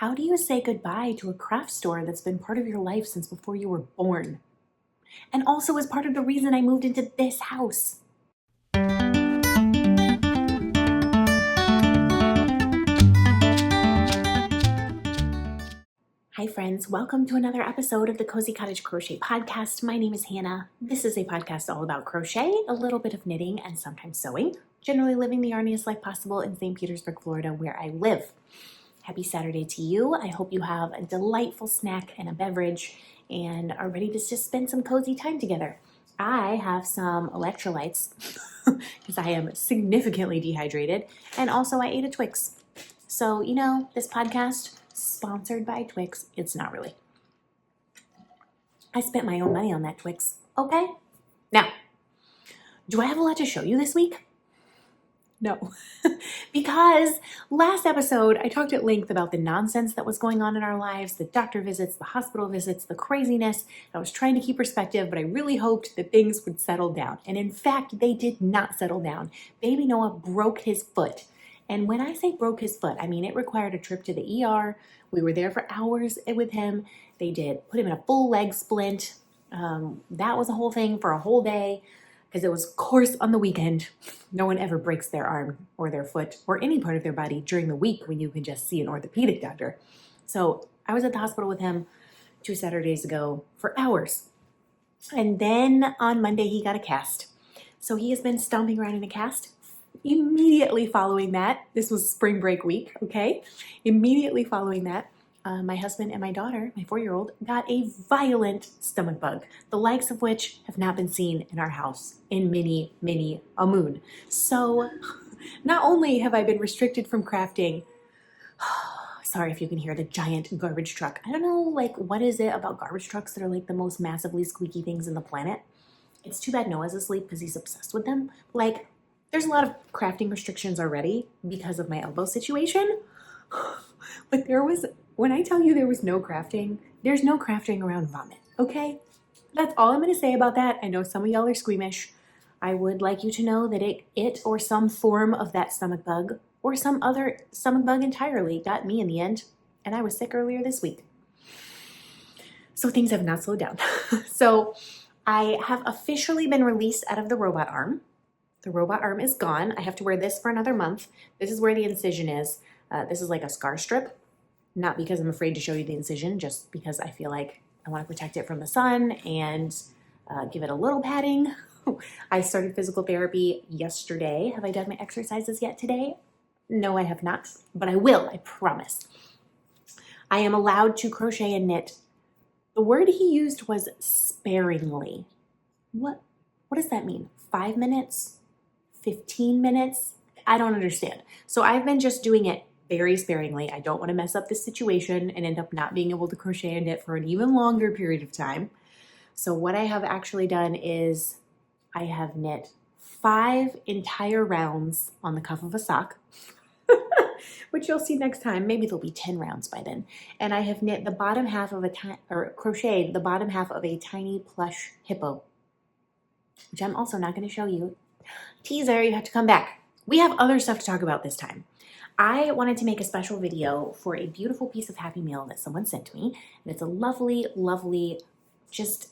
How do you say goodbye to a craft store that's been part of your life since before you were born? And also is part of the reason I moved into this house. Hi friends, welcome to another episode of the Cozy Cottage Crochet podcast. My name is Hannah. This is a podcast all about crochet, a little bit of knitting, and sometimes sewing. Generally living the yarniest life possible in St. Petersburg, Florida, where I live. Happy Saturday to you. I hope you have a delightful snack and a beverage and are ready to just spend some cozy time together. I have some electrolytes because I am significantly dehydrated, and also I ate a Twix. So, this podcast, sponsored by Twix, it's not really. I spent my own money on that Twix, okay? Now, do I have a lot to show you this week? No, because last episode I talked at length about the nonsense that was going on in our lives, the doctor visits, the hospital visits, the craziness. I was trying to keep perspective, but I really hoped that things would settle down. And in fact, they did not settle down. Baby Noah broke his foot. And when I say broke his foot, I mean it required a trip to the ER. We were there for hours with him. They did put him in a full leg splint. That was a whole thing for a whole day. Because it was, of course, on the weekend. No one ever breaks their arm or their foot or any part of their body during the week when you can just see an orthopedic doctor. So I was at the hospital with him 2 Saturdays ago for hours. And then on Monday, he got a cast. So he has been stomping around in a cast. Immediately following that, this was spring break week, okay? Immediately following that, my husband and my daughter, my 4-year-old, got a violent stomach bug, the likes of which have not been seen in our house in many a moon. So not only have I been restricted from crafting, sorry if you can hear the giant garbage truck. I don't know, what is it about garbage trucks that are the most massively squeaky things in the planet? It's too bad Noah's asleep because he's obsessed with them. There's a lot of crafting restrictions already because of my elbow situation. But when I tell you there was no crafting, there's no crafting around vomit, okay? That's all I'm going to say about that. I know some of y'all are squeamish. I would like you to know that it or some form of that stomach bug or some other stomach bug entirely got me in the end, and I was sick earlier this week. So things have not slowed down. So I have officially been released out of the robot arm. The robot arm is gone. I have to wear this for another month. This is where the incision is. This is like a scar strip. Not because I'm afraid to show you the incision, just because I feel like I want to protect it from the sun and give it a little padding. I started physical therapy yesterday. Have I done my exercises yet today? No, I have not, but I will, I promise. I am allowed to crochet and knit. The word he used was sparingly. What does that mean? 5 minutes? 15 minutes? I don't understand. So I've been just doing it very sparingly. I don't want to mess up this situation and end up not being able to crochet and knit for an even longer period of time. So what I have actually done is I have knit 5 entire rounds on the cuff of a sock, which you'll see next time. Maybe there'll be 10 rounds by then. And I have knit the bottom half of crocheted the bottom half of a tiny plush hippo, which I'm also not going to show you. Teaser, you have to come back. We have other stuff to talk about this time. I wanted to make a special video for a beautiful piece of Happy Mail that someone sent me. And it's a lovely, just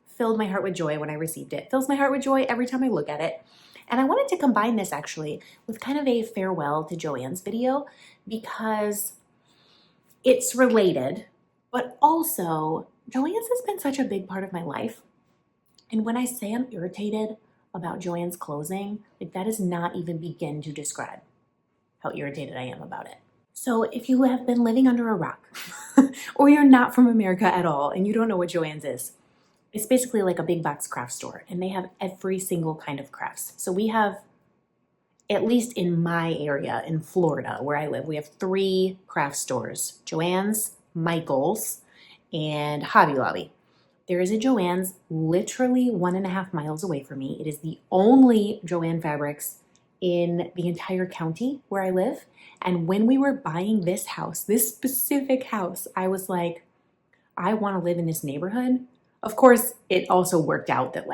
filled my heart with joy when I received it. Fills my heart with joy every time I look at it. And I wanted to combine this actually with kind of a farewell to Joann's video because it's related, but also Joann's has been such a big part of my life. And when I say I'm irritated about Joann's closing, that does not even begin to describe how irritated I am about it. So if you have been living under a rock or you're not from America at all and you don't know what Joann's is, it's basically like a big box craft store and they have every single kind of crafts. So we have, at least in my area in Florida where I live, we have 3 craft stores: Joann's, Michael's, and Hobby Lobby. There is a Joann's literally 1.5 miles away from me. It is the only Joann fabrics in the entire county where I live. And when we were buying this house, this specific house, I was like, I want to live in this neighborhood. Of course, it also worked out that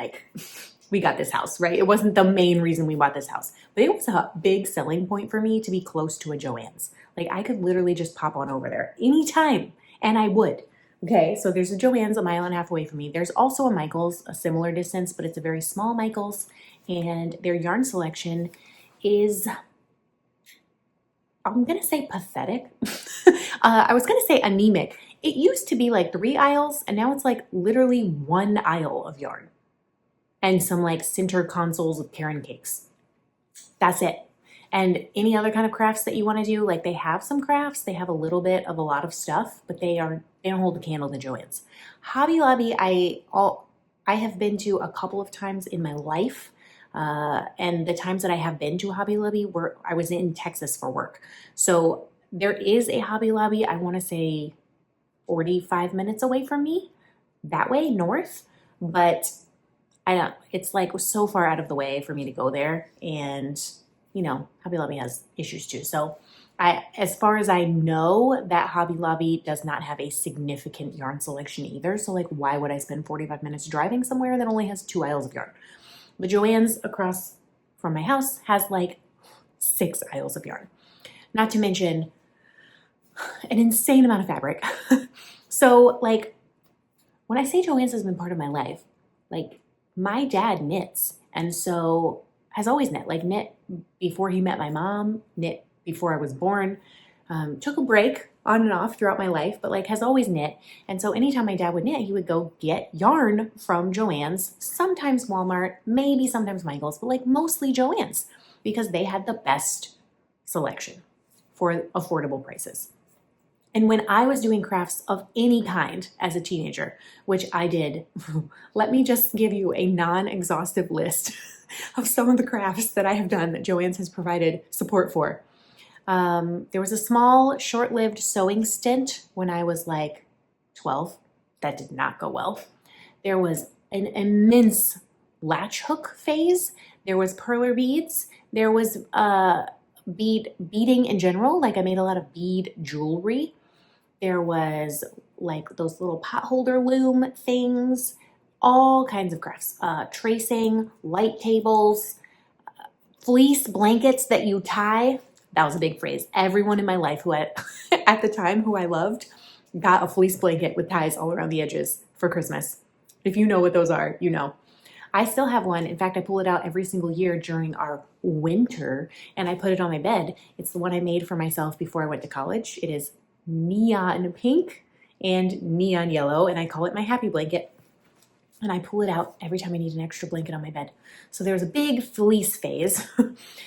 we got this house, right? It wasn't the main reason we bought this house, but it was a big selling point for me to be close to a Joann's. Like I could literally just pop on over there anytime, and I would. Okay, so there's a Joann's a mile and a half away from me. There's also a Michael's, a similar distance, but it's a very small Michael's, and their yarn selection is, I'm gonna say pathetic. I was gonna say anemic. It used to be like 3 aisles, and now it's like literally 1 aisle of yarn and some like center consoles of Karen cakes. That's it. And any other kind of crafts that you want to do, like they have some crafts, they have a little bit of a lot of stuff, but they don't hold a candle to Joann's. Hobby Lobby, I have been to a couple of times in my life, and the times that I have been to Hobby Lobby I was in Texas for work. So there is a Hobby Lobby, I want to say 45 minutes away from me, that way north, but I don't, it's like so far out of the way for me to go there, and you know, Hobby Lobby has issues too. So as far as I know, that Hobby Lobby does not have a significant yarn selection either. So like, why would I spend 45 minutes driving somewhere that only has 2 aisles of yarn? The Joann's across from my house has like 6 aisles of yarn, not to mention an insane amount of fabric. So like, when I say Joann's has been part of my life, like my dad knits, and so has always knit before he met my mom, knit before I was born, took a break on and off throughout my life, but like has always knit. And so anytime my dad would knit, he would go get yarn from Joann's, sometimes Walmart, maybe sometimes Michael's, but like mostly Joann's, because they had the best selection for affordable prices. And when I was doing crafts of any kind as a teenager, which I did, let me just give you a non-exhaustive list of some of the crafts that I have done that Joann's has provided support for. There was a small, short-lived sewing stint when I was like 12. That did not go well. There was an immense latch hook phase. There was perler beads. There was beading in general. Like I made a lot of bead jewelry. There was like those little pot holder loom things, all kinds of crafts, tracing, light tables, fleece blankets that you tie. That was a big phrase. Everyone in my life who at the time who I loved got a fleece blanket with ties all around the edges for Christmas. If you know what those are, you know. I still have one. In fact, I pull it out every single year during our winter, and I put it on my bed. It's the one I made for myself before I went to college. It is neon pink and neon yellow, and I call it my happy blanket. And I pull it out every time I need an extra blanket on my bed. So there was a big fleece phase.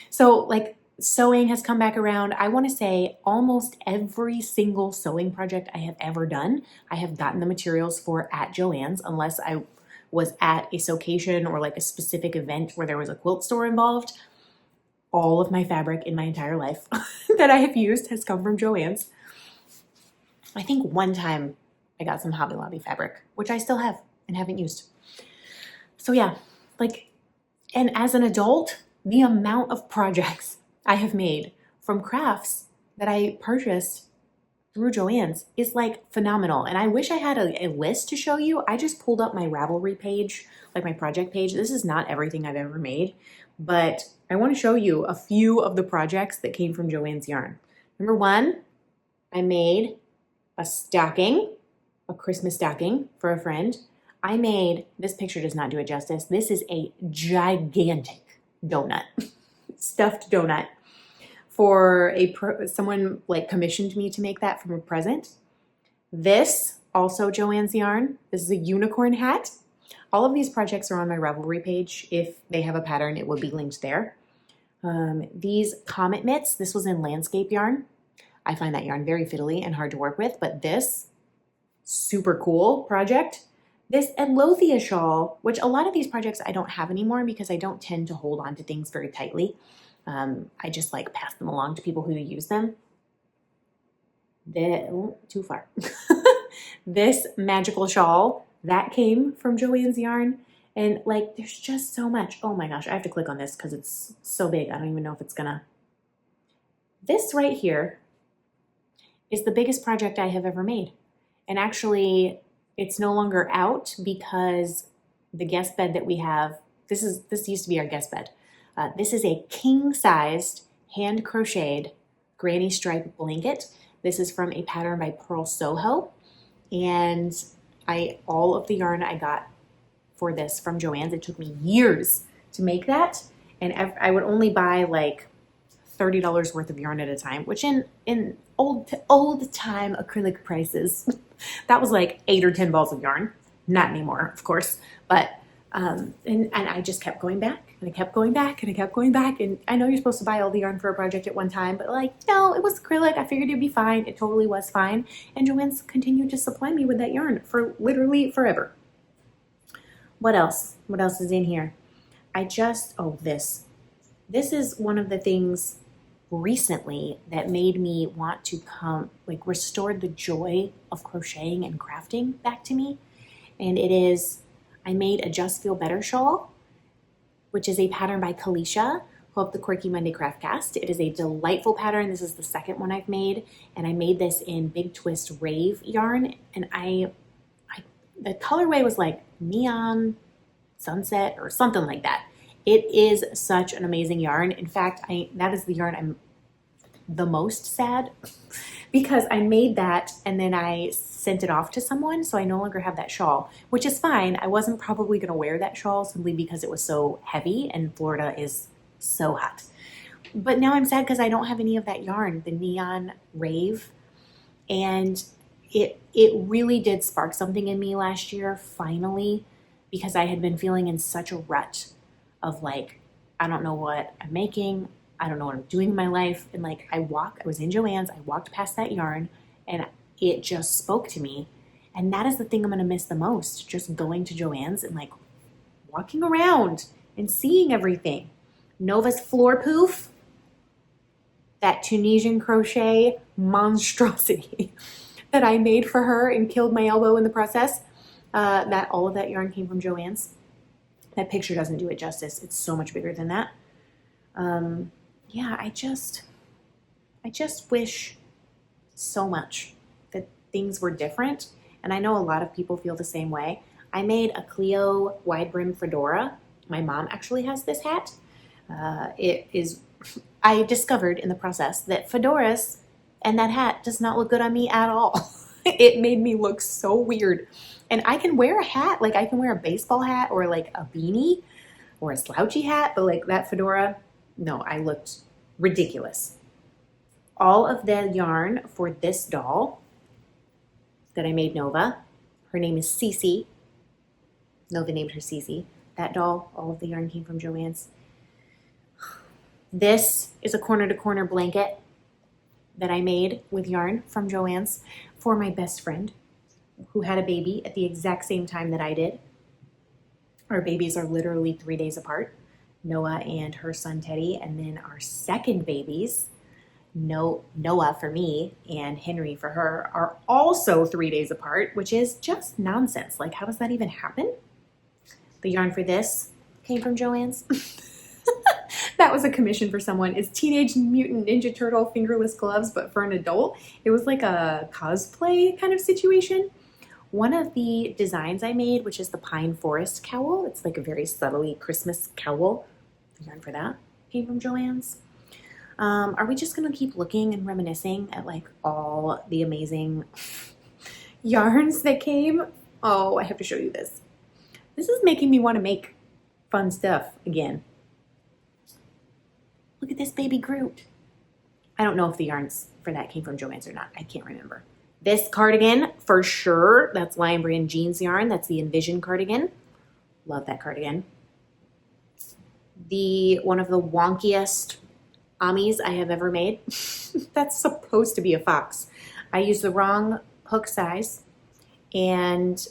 So like sewing has come back around. I want to say almost every single sewing project I have ever done, I have gotten the materials for at Joann's, unless I was at a sewcation or like a specific event where there was a quilt store involved. All of my fabric in my entire life that I have used has come from Joann's. I think one time I got some Hobby Lobby fabric, which I still have and haven't used. So yeah, like, and as an adult, the amount of projects I have made from crafts that I purchased through Joann's is like phenomenal. And I wish I had a list to show you. I just pulled up my Ravelry page, like my project page. This is not everything I've ever made, but I want to show you a few of the projects that came from Joann's yarn. Number one, I made a stocking, a Christmas stocking for a friend. I made, this picture does not do it justice. This is a gigantic donut, stuffed donut for someone like commissioned me to make that from a present. This, also Joann's yarn. This is a unicorn hat. All of these projects are on my Ravelry page. If they have a pattern, it will be linked there. These comet mitts, this was in landscape yarn. I find that yarn very fiddly and hard to work with, but this super cool project. This Alothea shawl, which a lot of these projects I don't have anymore because I don't tend to hold on to things very tightly. I just like pass them along to people who use them. Too far. This magical shawl, that came from Joann's yarn. And like, there's just so much. Oh my gosh, I have to click on this because it's so big. I don't even know if it's gonna. This right here is the biggest project I have ever made. And actually, it's no longer out because the guest bed that we have this used to be our guest bed. This is a king-sized hand crocheted granny stripe blanket. This is from a pattern by Pearl Soho, and all of the yarn I got for this from Joann's. It took me years to make that, and I would only buy like $30 worth of yarn at a time, which in old time acrylic prices, that was like 8 or 10 balls of yarn. Not anymore, of course, but and I just kept going back, and I kept going back, and I kept going back. And I know you're supposed to buy all the yarn for a project at one time, but like, no, it was acrylic. I figured it'd be fine. It totally was fine. And Joann's continued to supply me with that yarn for literally forever. What else? What else is in here? This is one of the things recently that made me want to restored the joy of crocheting and crafting back to me. And I made a Just Feel Better shawl, which is a pattern by Kalisha of the Quirky Monday Craft Cast. It is a delightful pattern. This is the second one I've made, and I made this in Big Twist Rave yarn, and the colorway was like neon sunset or something like that. It is such an amazing yarn. In fact, that is the yarn I'm the most sad because I made that and then I sent it off to someone, so I no longer have that shawl, which is fine. I wasn't probably going to wear that shawl simply because it was so heavy and Florida is so hot. But now I'm sad because I don't have any of that yarn, the neon rave, and it really did spark something in me last year, finally, because I had been feeling in such a rut of like, I don't know what I'm making, I don't know what I'm doing in my life. And like I was in Joann's, I walked past that yarn and it just spoke to me. And that is the thing I'm going to miss the most, just going to Joann's and like walking around and seeing everything. Nova's floor poof, that Tunisian crochet monstrosity that I made for her and killed my elbow in the process. That all of that yarn came from Joann's. That picture doesn't do it justice. It's so much bigger than that. Yeah, I just wish so much that things were different. And I know a lot of people feel the same way. I made a Clio wide brim fedora. My mom actually has this hat. I discovered in the process that fedoras and that hat does not look good on me at all. It made me look so weird. And I can wear a hat, like I can wear a baseball hat or like a beanie or a slouchy hat, but like that fedora, no, I looked ridiculous. All of the yarn for this doll that I made Nova, her name is Cece. Nova named her Cece. That doll, all of the yarn came from Joann's. This is a corner-to-corner blanket that I made with yarn from Joann's for my best friend who had a baby at the exact same time that I did. Our babies are literally 3 days apart, Noah and her son Teddy, and then our second babies, Noah for me and Henry for her, are also 3 days apart, which is just nonsense. Like, how does that even happen? The yarn for this came from Joann's. That was a commission for someone. It's Teenage Mutant Ninja Turtle fingerless gloves, but for an adult. It was like a cosplay kind of situation. One of the designs I made, which is the Pine Forest cowl, it's like a very subtly Christmas cowl. The yarn for that came from Joann's. Are we just going to keep looking and reminiscing at like all the amazing yarns that came? Oh, I have to show you this. This is making me want to make fun stuff again. Look at this baby Groot. I don't know if the yarns for that came from Joann's or not. I can't remember. This cardigan, for sure, that's Lion Brand Jeans yarn. That's the Envision cardigan. Love that cardigan. One of the wonkiest Amis I have ever made. That's supposed to be a fox. I used the wrong hook size, and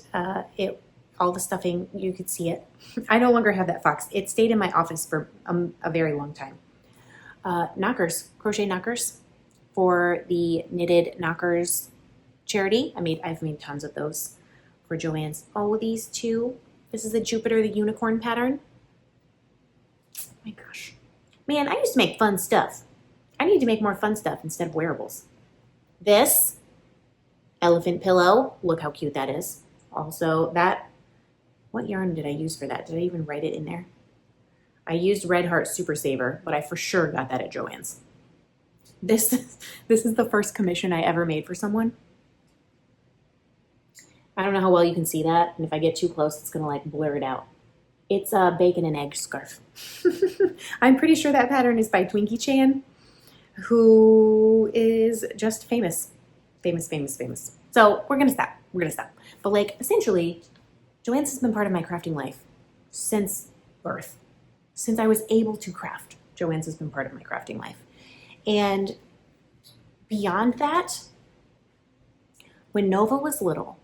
all the stuffing, you could see it. I no longer have that fox. It stayed in my office for a very long time. Knockers, crochet knockers for the Knitted Knockers charity. I've made tons of those for Joann's. Oh, these two. This is the Jupiter, the unicorn pattern. Oh my gosh. Man, I used to make fun stuff. I need to make more fun stuff instead of wearables. This elephant pillow. Look how cute that is. Also, what yarn did I use for that? Did I even write it in there? I used Red Heart Super Saver, but I for sure got that at Joann's. This is the first commission I ever made for someone. I don't know how well you can see that, and if I get too close, it's gonna like blur it out. It's a bacon and egg scarf. I'm pretty sure that pattern is by Twinkie Chan, who is just famous. Famous. So we're gonna stop. But like, essentially, Joann's has been part of my crafting life since birth. Since I was able to craft, Joann's has been part of my crafting life. And beyond that, when Nova was little,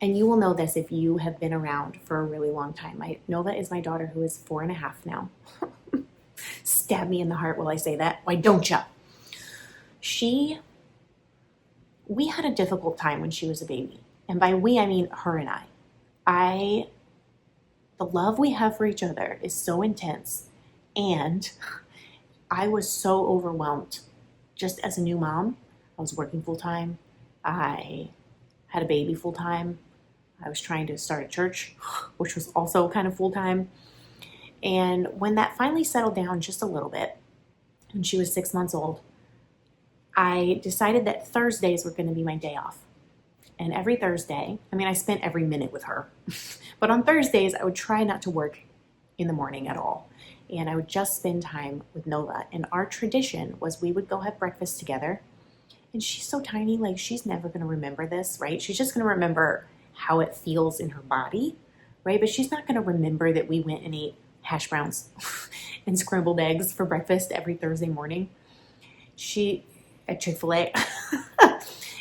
and you will know this if you have been around for a really long time. Nova is my daughter who is 4.5 now. Stab me in the heart while I say that. Why don't ya? We had a difficult time when she was a baby. And by we, I mean her and I. The love we have for each other is so intense. And I was so overwhelmed just as a new mom. I was working full time. I had a baby full time. I was trying to start a church, which was also kind of full time. And when that finally settled down just a little bit, when she was 6 months old, I decided that Thursdays were going to be my day off. And every Thursday, I spent every minute with her. But on Thursdays, I would try not to work in the morning at all. And I would just spend time with Nova. And our tradition was we would go have breakfast together. And she's so tiny, like she's never going to remember this, right? She's just going to remember how it feels in her body, right? But she's not going to remember that we went and ate hash browns and scrambled eggs for breakfast every Thursday morning. At Chick-fil-A.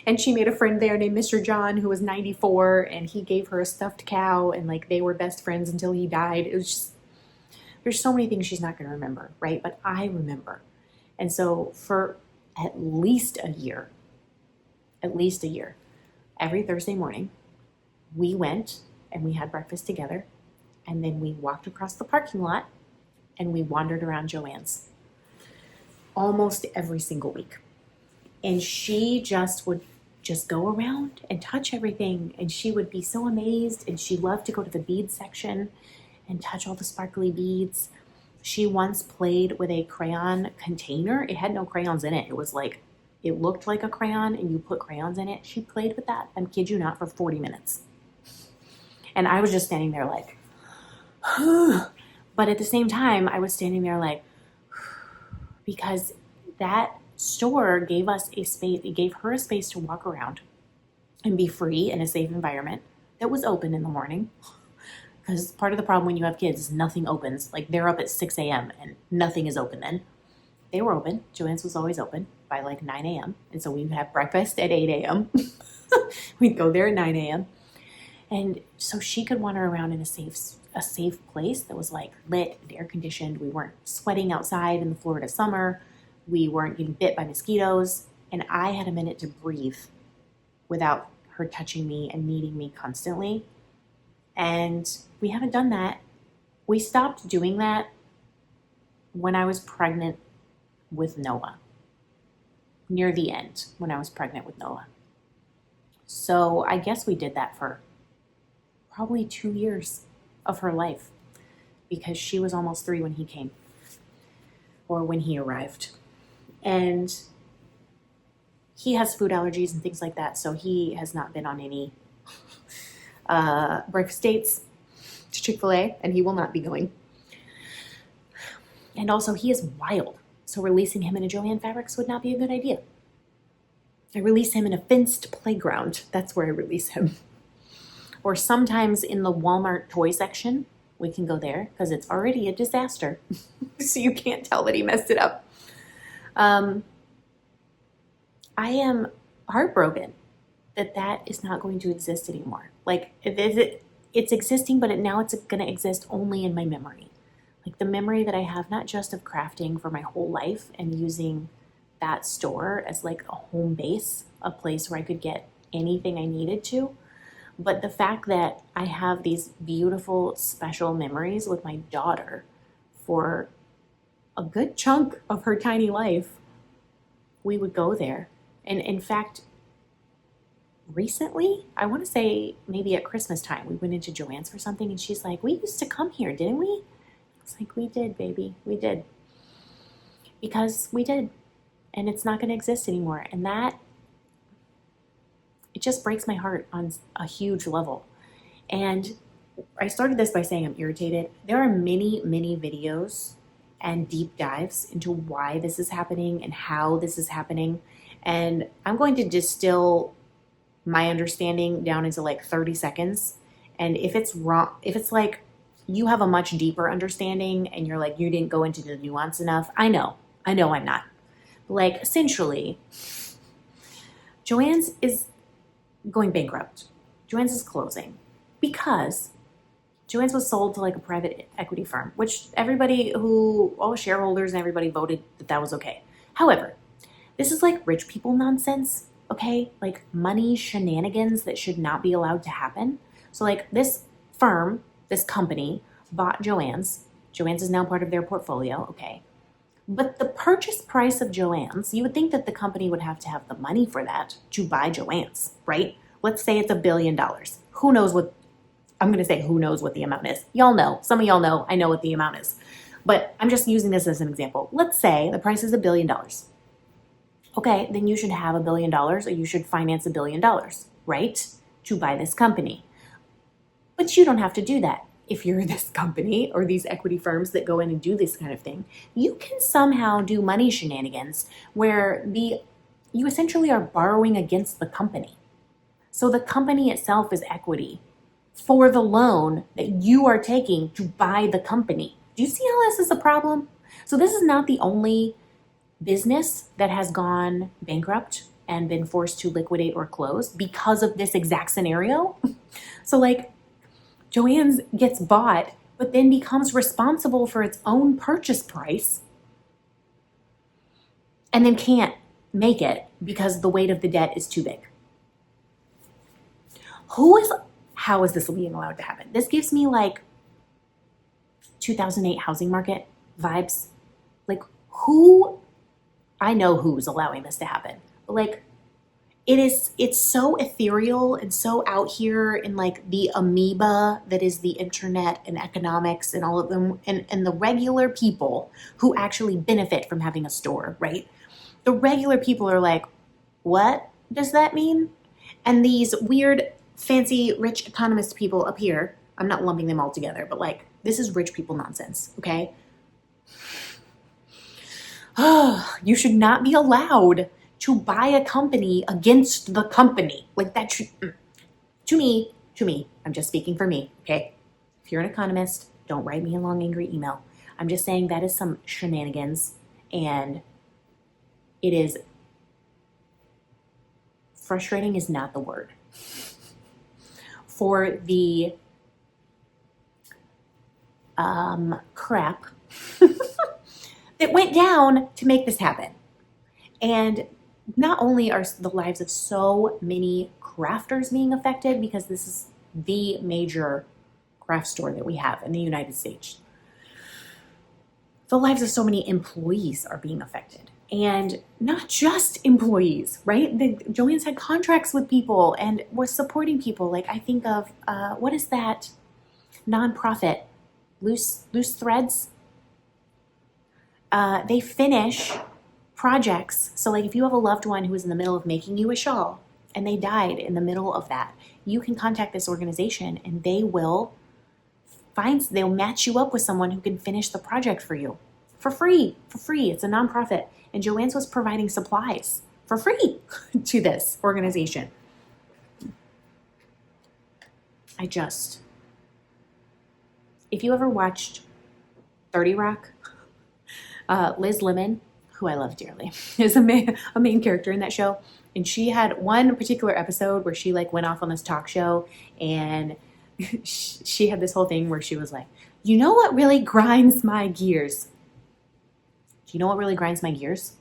And she made a friend there named Mr. John, who was 94, and he gave her a stuffed cow, and like they were best friends until he died. It was just, there's so many things she's not going to remember, right? But I remember. And so for at least a year, every Thursday morning, we went and we had breakfast together, and then we walked across the parking lot and we wandered around Joann's almost every single week. And she would just go around and touch everything, and she would be so amazed, and she loved to go to the bead section and touch all the sparkly beads. She once played with a crayon container. It had no crayons in it. It was like, it looked like a crayon and you put crayons in it. She played with that, I kid you not, for 40 minutes. And I was just standing there like, but at the same time, I was standing there like, because that store gave us a space, it gave her a space to walk around and be free in a safe environment that was open in the morning. Because part of the problem when you have kids is nothing opens. Like they're up at 6 a.m. and nothing is open then. They were open. Joann's was always open by like 9 a.m. And so we'd have breakfast at 8 a.m. We'd go there at 9 a.m. And so she could wander around in a safe place that was like lit and air conditioned. We weren't sweating outside in the Florida summer. We weren't getting bit by mosquitoes. And I had a minute to breathe without her touching me and needing me constantly. And we haven't done that. We stopped doing that when I was pregnant with Noah. Near the end, when I was pregnant with Noah. So I guess we did that for probably 2 years of her life, because she was almost 3 when he came, or when he arrived. And he has food allergies and things like that, so he has not been on any breakfast dates to Chick-fil-A, and he will not be going. And also, he is wild, so releasing him in a Joann Fabrics would not be a good idea. I release him in a fenced playground. That's where I release him. Or sometimes in the Walmart toy section. We can go there because it's already a disaster. So you can't tell that he messed it up. I am heartbroken that is not going to exist anymore. Like, it's existing, but now it's going to exist only in my memory. Like the memory that I have, not just of crafting for my whole life and using that store as like a home base, a place where I could get anything I needed to, but the fact that I have these beautiful, special memories with my daughter for a good chunk of her tiny life. We would go there. And in fact, recently, I want to say maybe at Christmas time, we went into Joann's for something, and she's like, we used to come here, didn't we? It's like, we did, baby, we did. Because we did. And it's not going to exist anymore. And that, it just breaks my heart on a huge level. And I started this by saying I'm irritated. There are many, many videos and deep dives into why this is happening and how this is happening. And I'm going to distill my understanding down into like 30 seconds. And if it's wrong, if it's like you have a much deeper understanding and you're like, you didn't go into the nuance enough, I know I'm not. Like, essentially, Joanns is going bankrupt. Joanns is closing because Joanns was sold to like a private equity firm, which all shareholders and everybody voted that was okay. However, this is like rich people nonsense, okay? Like money shenanigans that should not be allowed to happen. So like this firm, this company bought Joanns. Joanns is now part of their portfolio, okay? But the purchase price of Joanns, you would think that the company would have to have the money for that to buy Joanns, right? Let's say it's $1 billion. Who knows what the amount is. Y'all know. Some of y'all know. I know what the amount is. But I'm just using this as an example. Let's say the price is $1 billion. Okay, then you should have $1 billion, or you should finance $1 billion, right? To buy this company. But you don't have to do that. If you're this company or these equity firms that go in and do this kind of thing, you can somehow do money shenanigans where you essentially are borrowing against the company. So the company itself is equity for the loan that you are taking to buy the company. Do you see how this is a problem? So this is not the only business that has gone bankrupt and been forced to liquidate or close because of this exact scenario. So like Joanns gets bought, but then becomes responsible for its own purchase price and then can't make it because the weight of the debt is too big. How is this being allowed to happen? This gives me like 2008 housing market vibes. Like I know who's allowing this to happen. But like it's so ethereal and so out here in like the amoeba that is the internet and economics and all of them and the regular people who actually benefit from having a store, right? The regular people are like, what does that mean? And these weird, fancy, rich economist people up here, I'm not lumping them all together, but like, this is rich people nonsense, okay? You should not be allowed to buy a company against the company. Like that should, to me, I'm just speaking for me, okay? If you're an economist, don't write me a long, angry email. I'm just saying that is some shenanigans, and it is, frustrating is not the word. For the crap that went down to make this happen. And not only are the lives of so many crafters being affected, because this is the major craft store that we have in the United States, the lives of so many employees are being affected. And not just employees, right? Joanns had contracts with people and was supporting people. Like I think of, what is that nonprofit? Loose Threads? They finish projects. So like if you have a loved one who is in the middle of making you a shawl and they died in the middle of that, you can contact this organization and they'll match you up with someone who can finish the project for you for free. It's a nonprofit. And Joanns was providing supplies for free to this organization. If you ever watched 30 Rock, Liz Lemon, who I love dearly, is a main character in that show. And she had one particular episode where she like went off on this talk show, and she had this whole thing where she was like, you know what really grinds my gears? Do you know what really grinds my gears?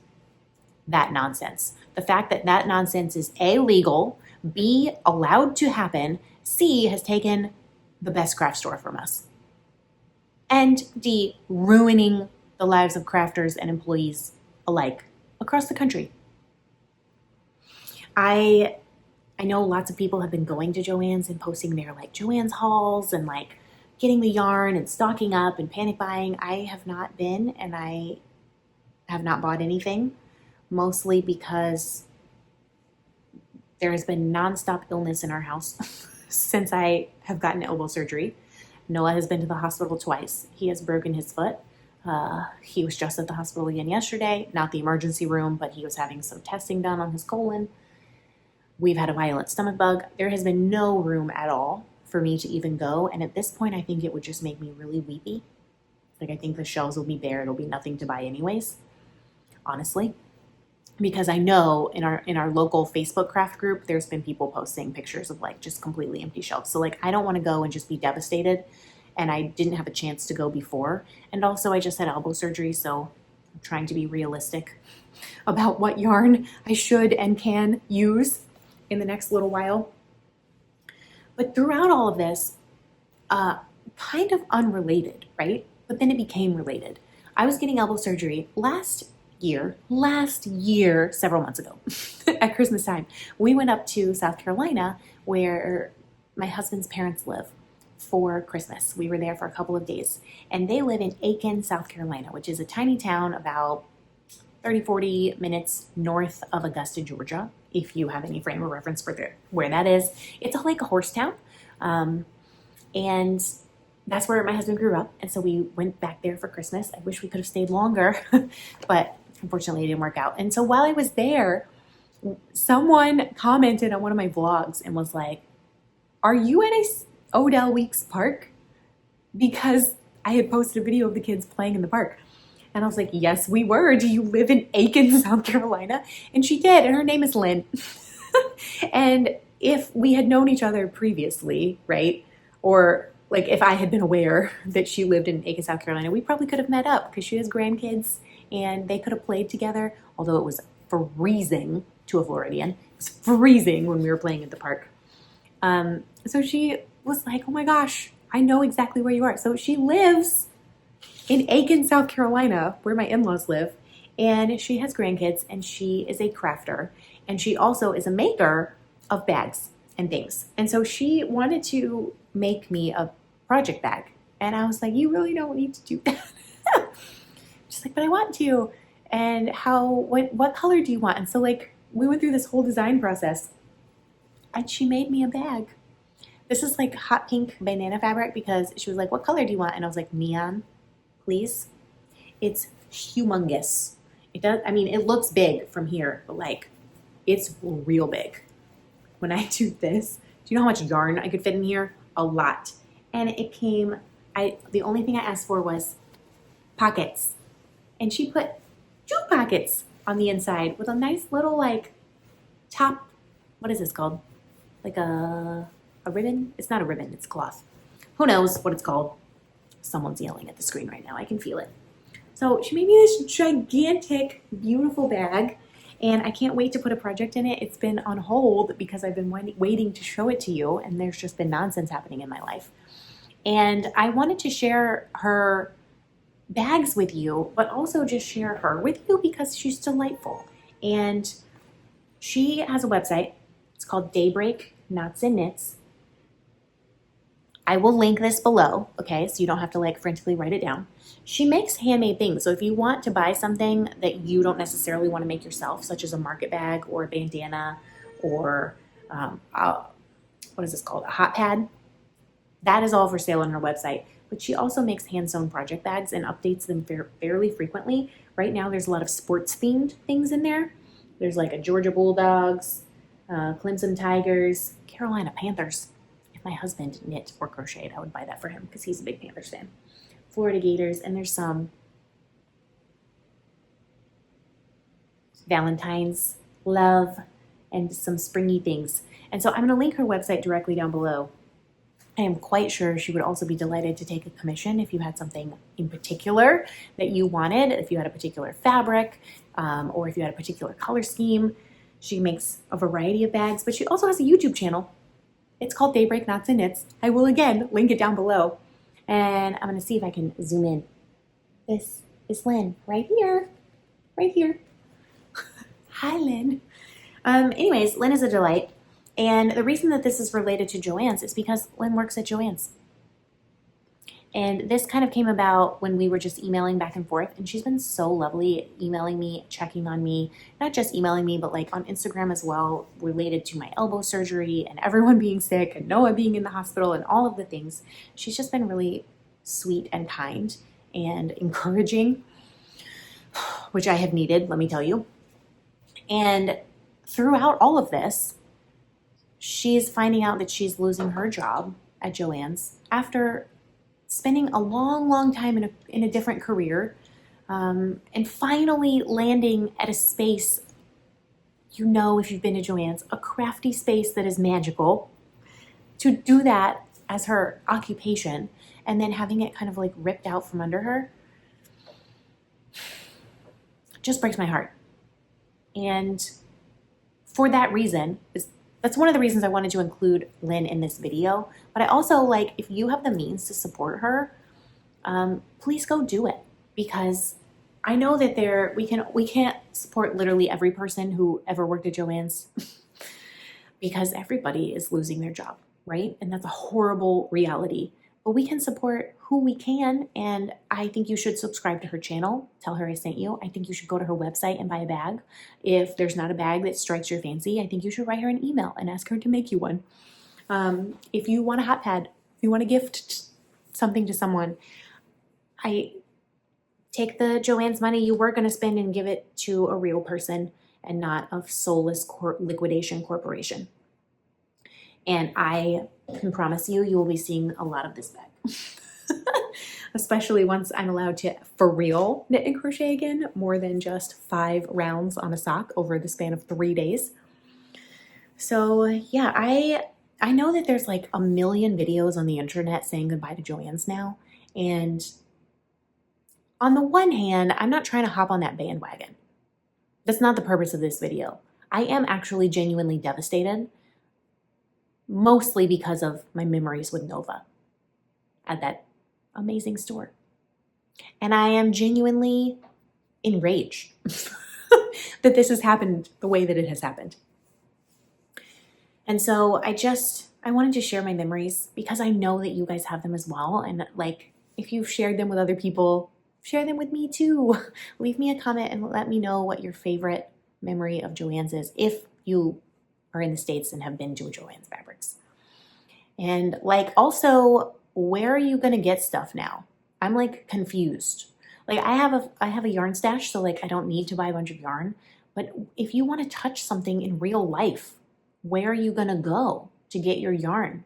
That nonsense. The fact that nonsense is A, legal, B, allowed to happen, C, has taken the best craft store from us, and D, ruining the lives of crafters and employees alike across the country. I know lots of people have been going to Joann's and posting their like Joann's hauls and like getting the yarn and stocking up and panic buying. I have not been, and I have not bought anything, mostly because there has been nonstop illness in our house since I have gotten elbow surgery. Noah has been to the hospital twice. He has broken his foot. He was just at the hospital again yesterday, not the emergency room, but he was having some testing done on his colon. We've had a violent stomach bug. There has been no room at all for me to even go. And at this point, I think it would just make me really weepy. Like, I think the shelves will be bare. It'll be nothing to buy anyways, honestly. Because I know in our local Facebook craft group, there's been people posting pictures of like just completely empty shelves. So like, I don't want to go and just be devastated. And I didn't have a chance to go before. And also I just had elbow surgery, so I'm trying to be realistic about what yarn I should and can use in the next little while. But throughout all of this, kind of unrelated, right? But then it became related. I was getting elbow surgery last year, several months ago, at Christmas time. We went up to South Carolina, where my husband's parents live, for Christmas. We were there for a couple of days, and they live in Aiken, South Carolina, which is a tiny town about 30-40 minutes north of Augusta, Georgia, if you have any frame of reference for where that is. It's like a horse town, and that's where my husband grew up, and so we went back there for Christmas. I wish we could have stayed longer, but unfortunately it didn't work out. And so while I was there, someone commented on one of my vlogs and was like, "Are you at a Odell Weeks park?" Because I had posted a video of the kids playing in the park. And I was like, "Yes, we were. Do you live in Aiken, South Carolina?" And she did, and her name is Lynn. And if we had known each other previously, right, or like if I had been aware that she lived in Aiken, South Carolina, we probably could have met up because she has grandkids and they could have played together, although it was freezing to a Floridian. It was freezing when we were playing at the park. So she was like, "Oh my gosh, I know exactly where you are." So she lives in Aiken, South Carolina, where my in-laws live, and she has grandkids, and she is a crafter, and she also is a maker of bags and things. And so she wanted to make me a project bag, and I was like, "You really don't need to do that." She's like, "But I want to." And what color do you want? And so like we went through this whole design process, and she made me a bag. This is like hot pink banana fabric, because she was like, "What color do you want?" And I was like, "Neon, please." It's humongous. It does, I mean, it looks big from here, but like it's real big. When I do this, do you know how much yarn I could fit in here? A lot. And it came, the only thing I asked for was pockets. And she put 2 pockets on the inside with a nice little like top, what is this called? Like a ribbon? It's not a ribbon, it's cloth. Who knows what it's called? Someone's yelling at the screen right now. I can feel it. So she made me this gigantic, beautiful bag, and I can't wait to put a project in it. It's been on hold because I've been waiting to show it to you, and there's just been nonsense happening in my life. And I wanted to share her bags with you, but also just share her with you because she's delightful. And she has a website. It's called Daybreak Knots and Knits. I will link this below, okay, so you don't have to like frantically write it down. She makes handmade things, so if you want to buy something that you don't necessarily want to make yourself, such as a market bag or a bandana or what is this called, a hot pad, that is all for sale on her website. But she also makes hand-sewn project bags and updates them fairly frequently. Right now there's a lot of sports-themed things in there. There's like a Georgia Bulldogs, Clemson Tigers, Carolina Panthers. My husband knit or crocheted, I would buy that for him because he's a big Panthers fan. Florida Gators, and there's some Valentine's love and some springy things. And so I'm going to link her website directly down below. I am quite sure she would also be delighted to take a commission if you had something in particular that you wanted, if you had a particular fabric, or if you had a particular color scheme. She makes a variety of bags, but she also has a YouTube channel. It's called Daybreak Knots and Knits. I will again link it down below. And I'm going to see if I can zoom in. This is Lynn right here. Right here. Hi, Lynn. Anyways, Lynn is a delight. And the reason that this is related to Joann's is because Lynn works at Joann's. And this kind of came about when we were just emailing back and forth. And she's been so lovely emailing me, checking on me, not just emailing me, but like on Instagram as well, related to my elbow surgery and everyone being sick and Noah being in the hospital and all of the things. She's just been really sweet and kind and encouraging, which I have needed, let me tell you. And throughout all of this, she's finding out that she's losing her job at Joann's after spending a long, long time in a different career, and finally landing at a space, you know, if you've been to Joann's, a crafty space that is magical. To do that as her occupation and then having it kind of like ripped out from under her just breaks my heart. And for that reason, that's one of the reasons I wanted to include Lynn in this video. But I also, like, if you have the means to support her, please go do it, because I know that we can't support literally every person who ever worked at Joann's because everybody is losing their job, right? And that's a horrible reality. But we can support who we can, and I think you should subscribe to her channel. Tell her I sent you. I think you should go to her website and buy a bag. If there's not a bag that strikes your fancy, I think you should write her an email and ask her to make you one. If you want a hot pad, if you want to gift something to someone, I take the Joann's money you were going to spend and give it to a real person and not a soulless liquidation corporation. And I can promise you, you will be seeing a lot of this bag. Especially once I'm allowed to, for real, knit and crochet again, more than just 5 rounds on a sock over the span of 3 days. So yeah, I know that there's like a million videos on the internet saying goodbye to Joann's now. And on the one hand, I'm not trying to hop on that bandwagon. That's not the purpose of this video. I am actually genuinely devastated, mostly because of my memories with Nova at that amazing store. And I am genuinely enraged that this has happened the way that it has happened. And so I wanted to share my memories because I know that you guys have them as well. And like, if you've shared them with other people, share them with me too. Leave me a comment and let me know what your favorite memory of Joann's is, if you are in the States and have been to a Joann's Fabrics. And like, also, where are you gonna get stuff now? I'm like confused. Like I have a yarn stash, so like I don't need to buy a bunch of yarn. But if you want to touch something in real life, where are you gonna go to get your yarn?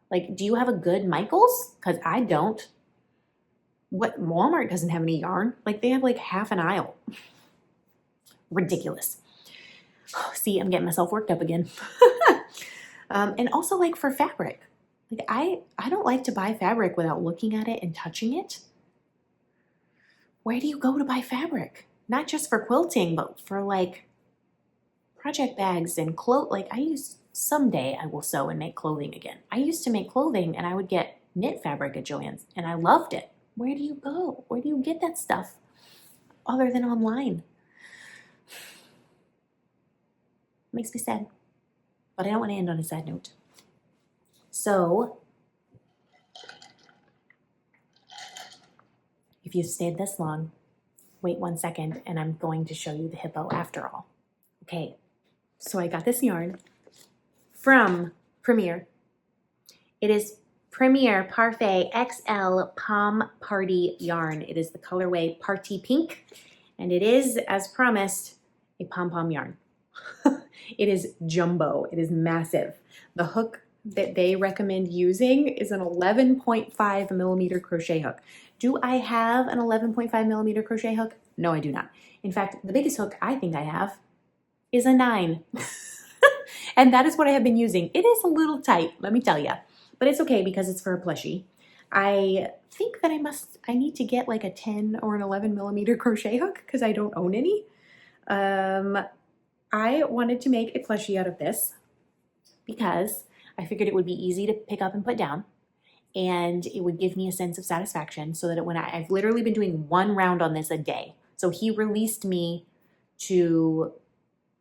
Like, do you have a good Michaels? Because I don't. What, Walmart doesn't have any yarn. Like they have like half an aisle. Ridiculous. See, I'm getting myself worked up again. And also like for fabric. Like I don't like to buy fabric without looking at it and touching it. Where do you go to buy fabric? Not just for quilting, but for like project bags and someday I will sew and make clothing again. I used to make clothing and I would get knit fabric at Joann's and I loved it. Where do you go? Where do you get that stuff other than online? Makes me sad, but I don't want to end on a sad note. So, if you've stayed this long, wait 1 second and I'm going to show you the hippo after all. Okay, so I got this yarn from Premier. It is Premier Parfait XL Pom Party yarn. It is the colorway Party Pink, and it is, as promised, a pom-pom yarn. It is jumbo. It is massive. The hook that they recommend using is an 11.5 millimeter crochet hook. Do I have an 11.5 millimeter crochet hook? No, I do not. In fact, the biggest hook I think I have is a 9. And that is what I have been using. It is a little tight, let me tell you, but it's okay because it's for a plushie. I think that I need to get like a 10 or an 11 millimeter crochet hook because I don't own any. I wanted to make a plushie out of this because I figured it would be easy to pick up and put down, and it would give me a sense of satisfaction so that I've literally been doing 1 round on this a day. So he released me to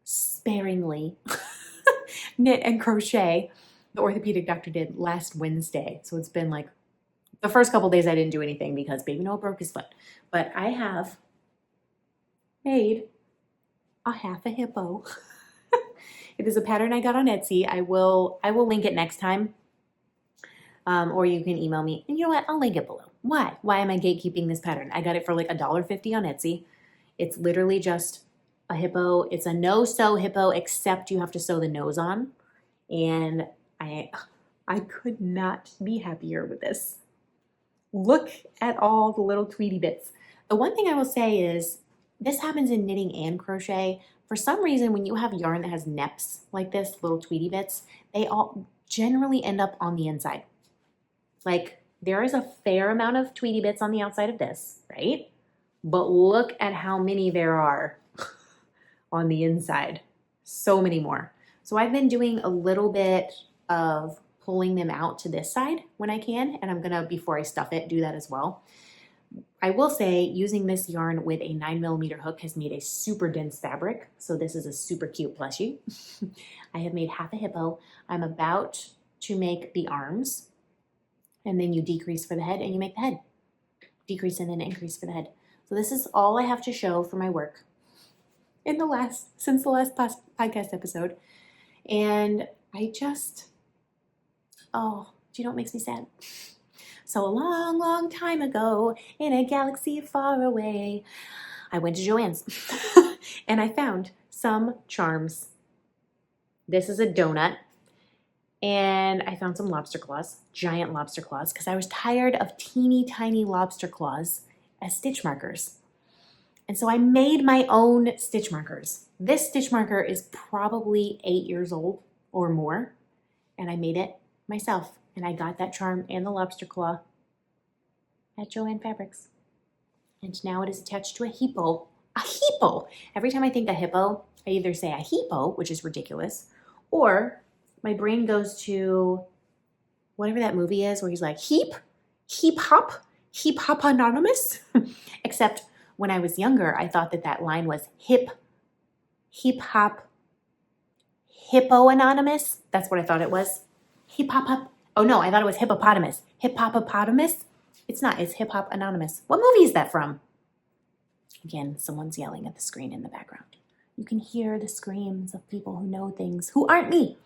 sparingly knit and crochet. The orthopedic doctor did last Wednesday. So it's been like The first couple days I didn't do anything because baby Noah broke his foot. But I have made a half a hippo. It is a pattern I got on Etsy. I will link it next time. Or you can email me. And you know what? I'll link it below. Why? Why am I gatekeeping this pattern? I got it for like $1.50 on Etsy. It's literally just a hippo. It's a no-sew hippo, except you have to sew the nose on. And I could not be happier with this. Look at all the little tweety bits. The one thing I will say is this happens in knitting and crochet. For some reason, when you have yarn that has neps like this, little tweety bits, they all generally end up on the inside. Like there is a fair amount of tweety bits on the outside of this, right? But look at how many there are on the inside. So many more. So I've been doing a little bit of pulling them out to this side when I can, and I'm gonna, before I stuff it, do that as well. I will say using this yarn with a 9mm hook has made a super dense fabric. So this is a super cute plushie. I have made half a hippo. I'm about to make the arms, and then you decrease for the head and you make the head. Decrease and then increase for the head. So this is all I have to show for my work since the last podcast episode. And I just, oh, do you know what makes me sad? So a long, long time ago, in a galaxy far away, I went to Joann's and I found some charms. This is a donut, and I found some lobster claws, giant lobster claws, because I was tired of teeny tiny lobster claws as stitch markers. And so I made my own stitch markers. This stitch marker is probably 8 years old or more, and I made it myself. And I got that charm and the lobster claw at Joann Fabrics. And now it is attached to a hippo. A hippo! Every time I think a hippo, I either say a hippo, which is ridiculous, or my brain goes to whatever that movie is where he's like, hip hop anonymous. Except when I was younger, I thought that line was hip hop, hippo anonymous. That's what I thought it was. Hip hop. Oh no, I thought it was hippopotamus. Hippopotamus? It's not, it's Hip Hop Anonymous. What movie is that from? Again, someone's yelling at the screen in the background. You can hear the screams of people who know things who aren't me.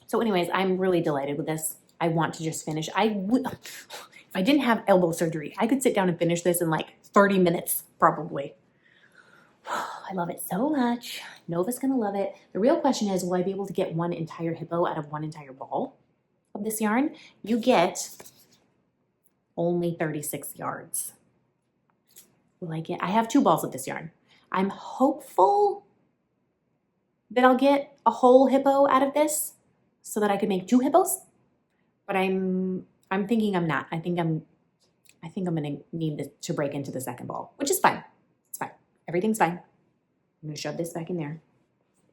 So anyways, I'm really delighted with this. I want to just finish. If I didn't have elbow surgery, I could sit down and finish this in like 30 minutes, probably. I love it so much. Nova's gonna love it. The real question is, will I be able to get one entire hippo out of one entire ball of this yarn? You get only 36 yards. Will I get? I have 2 balls of this yarn. I'm hopeful that I'll get a whole hippo out of this so that I could make 2 hippos, but I'm thinking I'm not. I think I'm gonna need to break into the second ball, which is fine. It's fine. Everything's fine. I'm gonna shove this back in there.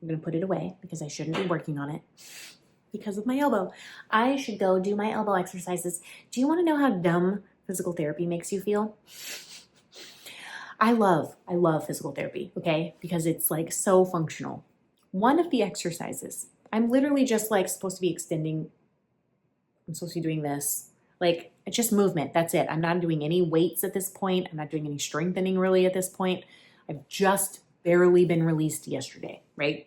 I'm gonna put it away because I shouldn't be working on it because of my elbow. I should go do my elbow exercises. Do you want to know how dumb physical therapy makes you feel? I love physical therapy, okay? Because it's like so functional. One of the exercises, I'm literally just like supposed to be extending. I'm supposed to be doing this. Like, it's just movement. That's it. I'm not doing any weights at this point. I'm not doing any strengthening really at this point. I've just barely been released yesterday, right?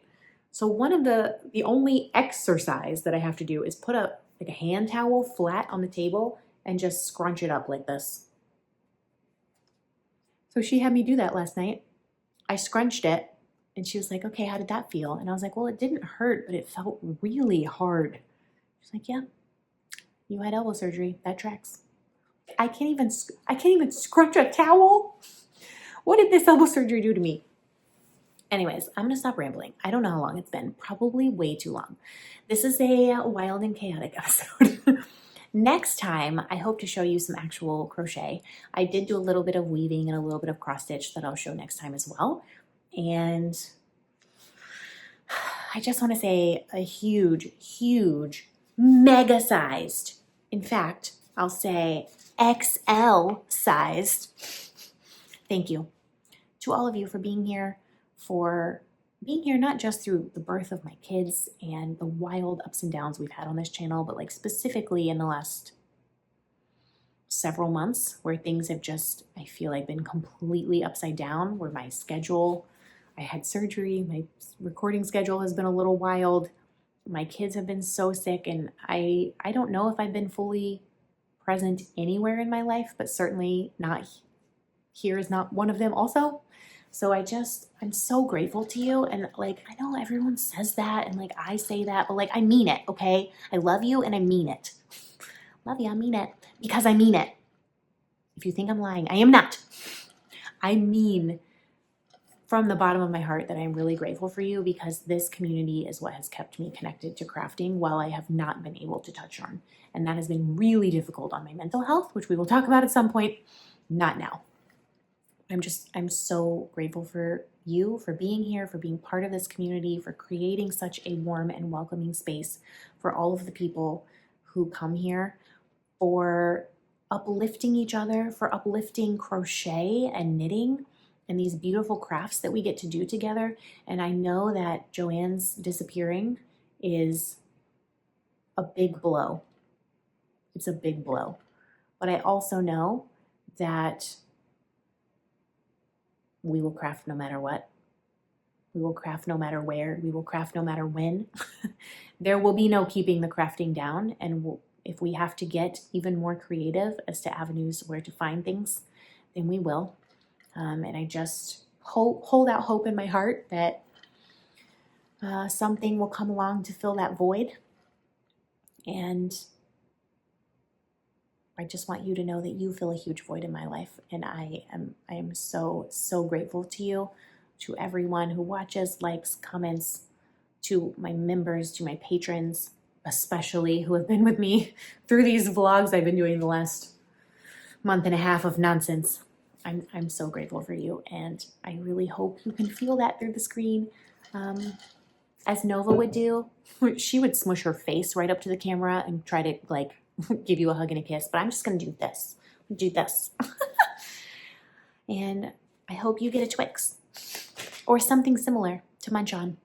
So one of the only exercise that I have to do is put a hand towel flat on the table and just scrunch it up like this. So she had me do that last night. I scrunched it and she was like, okay, how did that feel? And I was like, well, it didn't hurt, but it felt really hard. She's like, yeah, you had elbow surgery. That tracks. I can't even scrunch a towel. What did this elbow surgery do to me? Anyways, I'm going to stop rambling. I don't know how long it's been. Probably way too long. This is a wild and chaotic episode. Next time, I hope to show you some actual crochet. I did do a little bit of weaving and a little bit of cross stitch that I'll show next time as well. And I just want to say a huge, huge, mega sized, in fact, I'll say XL sized, thank you to all of you for being here not just through the birth of my kids and the wild ups and downs we've had on this channel, but like specifically in the last several months where things have just, I feel like, been completely upside down, where my schedule, I had surgery, my recording schedule has been a little wild. My kids have been so sick, and I don't know if I've been fully present anywhere in my life, but certainly not here is not one of them also. So I'm so grateful to you. And like, I know everyone says that and like I say that, but like I mean it, okay? I love you and I mean it. Love you, I mean it because I mean it. If you think I'm lying, I am not. I mean from the bottom of my heart that I'm really grateful for you, because this community is what has kept me connected to crafting while I have not been able to touch on. And that has been really difficult on my mental health, which we will talk about at some point, not now. I'm so grateful for you, for being here, for being part of this community, for creating such a warm and welcoming space for all of the people who come here, for uplifting each other, for uplifting crochet and knitting and these beautiful crafts that we get to do together. And I know that Joann's disappearing is a big blow. It's a big blow. But I also know that we will craft no matter what. We will craft no matter where. We will craft no matter when. There will be no keeping the crafting down. And if we have to get even more creative as to avenues where to find things, then we will. And I just hold out hope in my heart that something will come along to fill that void. And I just want you to know that you fill a huge void in my life. And I am so, so grateful to you, to everyone who watches, likes, comments, to my members, to my patrons, especially, who have been with me through these vlogs I've been doing the last month and a half of nonsense. I'm so grateful for you, and I really hope you can feel that through the screen. As Nova would do, she would smush her face right up to the camera and try to like give you a hug and a kiss, but I'm just gonna do this. And I hope you get a Twix or something similar to munch on.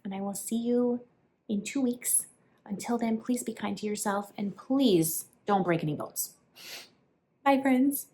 And I will see you in 2 weeks. Until then, please be kind to yourself, and please don't break any bones. Bye, friends.